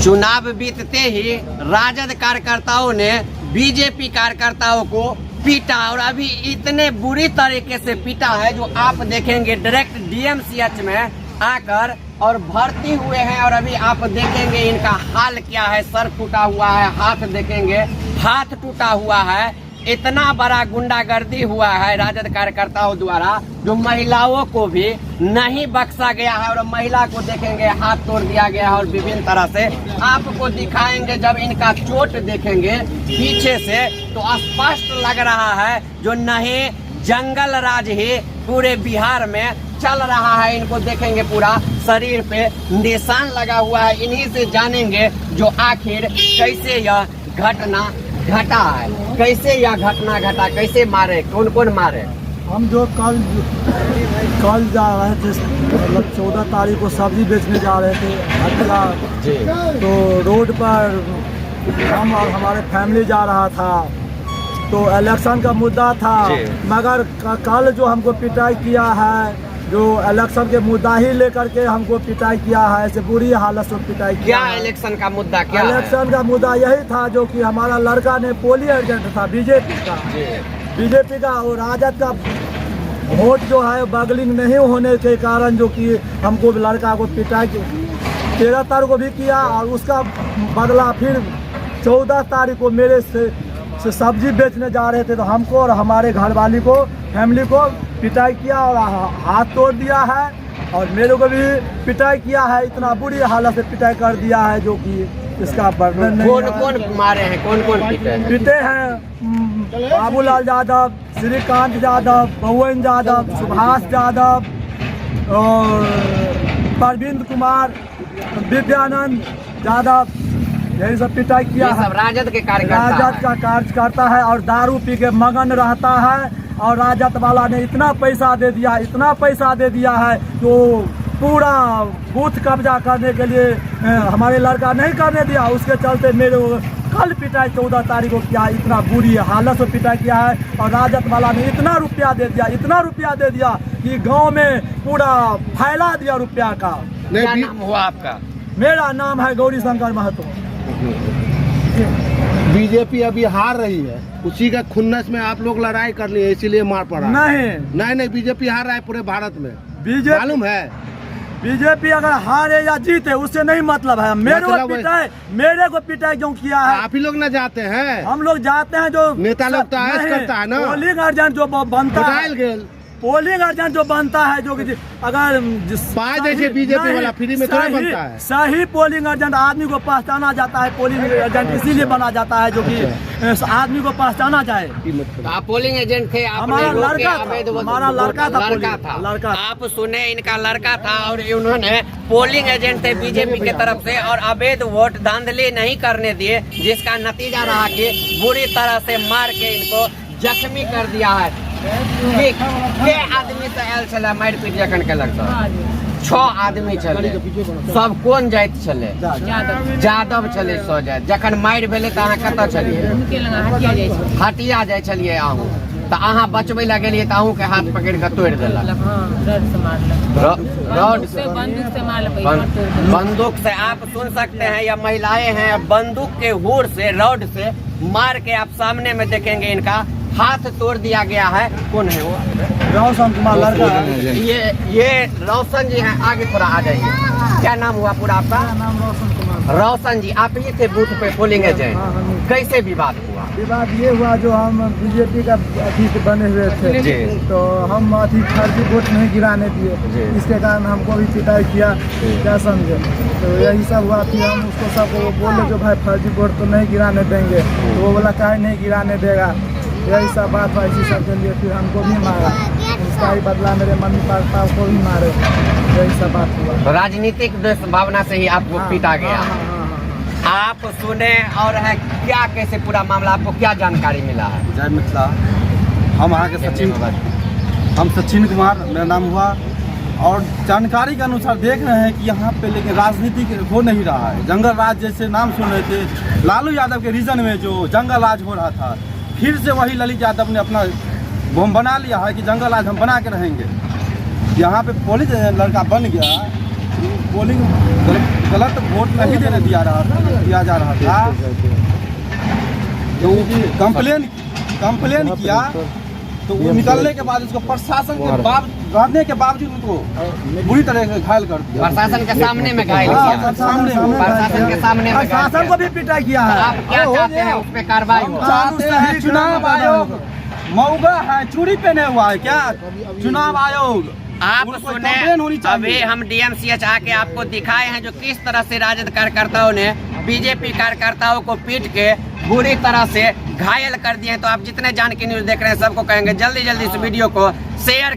चुनाव बीतते ही राजद कार्यकर्ताओं ने बीजेपी कार्यकर्ताओं को पीटा और अभी इतने बुरी तरीके से पीटा है जो आप देखेंगे डायरेक्ट डीएमसीएच में आकर और भर्ती हुए हैं। और अभी आप देखेंगे इनका हाल क्या है, सर फूटा हुआ है, हाथ देखेंगे हाथ टूटा हुआ है। इतना बड़ा गुंडागर्दी हुआ है राजद कार्यकर्ताओं द्वारा जो महिलाओं को भी नहीं बख्शा गया है। और महिला को देखेंगे हाथ तोड़ दिया गया है और विभिन्न तरह से आपको दिखाएंगे। जब इनका चोट देखेंगे पीछे से तो स्पष्ट लग रहा है जो नहीं जंगल राज ही पूरे बिहार में चल रहा है। इनको देखेंगे पूरा शरीर पे निशान लगा हुआ है। इन्हीं से जानेंगे जो आखिर कैसे यह घटना घटा है, कैसे यह घटना घटा, कैसे मारे, कौन कौन मारे। हम जो कल जा रहे थे, मतलब 14 तारीख को सब्जी बेचने जा रहे थे हटिया, तो रोड पर हम और हमारे फैमिली जा रहा था। तो इलेक्शन का मुद्दा था, मगर कल जो हमको पिटाई किया है, जो इलेक्शन के मुद्दा ही लेकर के हमको पिटाई किया है, ऐसे बुरी हालत से पिटाई किया। क्या इलेक्शन का मुद्दा क्या इलेक्शन का मुद्दा यही था जो कि हमारा लड़का ने पोलिंग एजेंट था बीजेपी का और राजद का वोट जो है बगलिंग नहीं होने के कारण जो कि हमको लड़का को पिटाई 13 तारीख को भी किया और उसका बदला फिर 14 तारीख को मेरे से सब्जी बेचने जा रहे थे तो हमको और हमारे घरवाली को फैमिली को पिटाई किया और हाथ तोड़ दिया है और मेरे को भी पिटाई किया है। इतना बुरी हालत से पिटाई कर दिया है जो कि इसका वर्णन नहीं। कौन मारे हैं, कौन पीटे हैं? बाबूलाल यादव, श्रीकांत यादव, पवन यादव, सुभाष यादव और परविंद कुमार, विद्यानंद यादव, यही सब पिटाई किया है। सब राजद के कार्यकर्ता, राजद का कार्यकर्ता है और दारू पी के मगन रहता है। और राजद वाला ने इतना पैसा दे दिया है जो पूरा बूथ कब्जा करने के लिए हमारे लड़का नहीं करने दिया। उसके चलते मेरे कल पिटाई 14 तारीख को किया, इतना बुरी हालत से पिटाई किया है। और राजद वाला ने इतना रुपया दे दिया कि गांव में पूरा फैला दिया रुपया का। क्या नाम हुआ आपका? मेरा नाम है गौरी शंकर महतो। बीजेपी अभी हार रही है, उसी का खुन्नस में आप लोग लड़ाई कर लिए, इसीलिए मार पड़ा। नहीं बीजेपी हार रहा है पूरे भारत में, बीजेपी मालूम है। बीजेपी अगर हारे या जीते उससे नहीं मतलब है। मेरे को पिटाई क्यों किया है? आप ही लोग ना जाते हैं, हम लोग जाते हैं। जो नेता लोग तो ऐसा करता है ना, पोलिंग एजेंट जो बनता है, पोलिंग एजेंट जो बनता है जो कि अगर बीजेपी वाला फ्री में थोड़ा बनता है। सही पोलिंग एजेंट आदमी को पहचाना जाता है। पोलिंग एजेंट इसीलिए बना जाता है जो कि आदमी को पहचाना जाए। आप पोलिंग एजेंट थे? हमारा लड़का था। आप सुने इनका लड़का था और उन्होंने पोलिंग एजेंट थे बीजेपी के तरफ से और अवैध वोट धांधली नहीं करने दिए, जिसका नतीजा रहा कि बुरी तरह से मार के इनको जख्मी कर दिया है। के आदमी से आयल छे मारि पीट जखन केलक 6 आदमी छले, सब कोन जाति छले? यादव छले। 100 जाति। जखन मारि भेलै त अहाँ कतऽ छलियै? हटिया जाइ छलियै अहूँ तो अहाँ बचबै लए गेलियै तो अहूँ के हाथ पकड़ के तोड़ देलक। रॉड से बंदूक से आप सुन सकते हैं, या महिलाएं हैं बंदूक के हुर से रॉड से मार के आप सामने में देखेंगे इनका हाथ तोड़ दिया गया है। कौन है वो? रोशन कुमार लड़का है। ये रोशन जी हैं। आगे थोड़ा आ जाइए। क्या नाम हुआ पूरा आपका? नाम रोशन कुमार। रोशन जी, आप ही थे बूथ पे पोलिंग एजेंट। कैसे विवाद हुआ? विवाद ये हुआ जो हम बीजेपी का अभी से बने हुए थे तो हम अभी फर्जी वोट नहीं गिराने दिए, इसके कारण हमको भी पिटाई किया। क्या समझे? तो यही सब हुआ। फिर हम उसको सबको बोले जो भाई फर्जी वोट तो नहीं गिराने देंगे, तो वो बोला काहे नहीं गिराने देगा। यही सब बात हुआ। इसी सब के लिए फिर हमको भी मारा, इसका ही बदला मेरे मम्मी पापा को भी मारे। यही सब बात हुआ। राजनीतिक भावना से ही आपको पीटा गया। आप सुने और है क्या, कैसे पूरा मामला, आपको क्या जानकारी मिला है? जय मिथिला। हम यहाँ के सचिन कुमार मेरा नाम हुआ और जानकारी के अनुसार देख रहे हैं कि यहाँ पे लेकिन राजनीति हो नहीं रहा है। जंगल राज जैसे नाम सुन रहे थे, लालू यादव के रीजन में जो जंगल राज हो रहा था, फिर से वही ललित यादव ने अपना बम बना लिया है कि जंगल राज हम बना के रहेंगे। यहाँ पे पुलिस लड़का बन गया, पोलिंग गलत वोट नहीं देने दिया जा रहा था, तो कंप्लेन किया, तो वो निकलने के बाद उसको प्रशासन के रहने के बावजूद उनको बुरी तरह से घायल कर दिया। प्रशासन के सामने में घायल किया, प्रशासन के सामने में शासन को भी पिटाई किया है। आप क्या चाहते हैं उस पे कार्रवाई हो? चाहते हैं चुनाव आयोग मौगा है, चूड़ी पहने हुआ है क्या चुनाव आयोग? आप उनको सुने, कंप्लेन होनी चाहिए। अभी हम DMCH आके आपको दिखाए हैं जो किस तरह से राजद कार्यकर्ताओं ने बीजेपी कार्यकर्ताओं को पीट के बुरी तरह से घायल कर दिए हैं। तो आप जितने जान के न्यूज देख रहे हैं सबको कहेंगे जल्दी जल्दी इस वीडियो को शेयर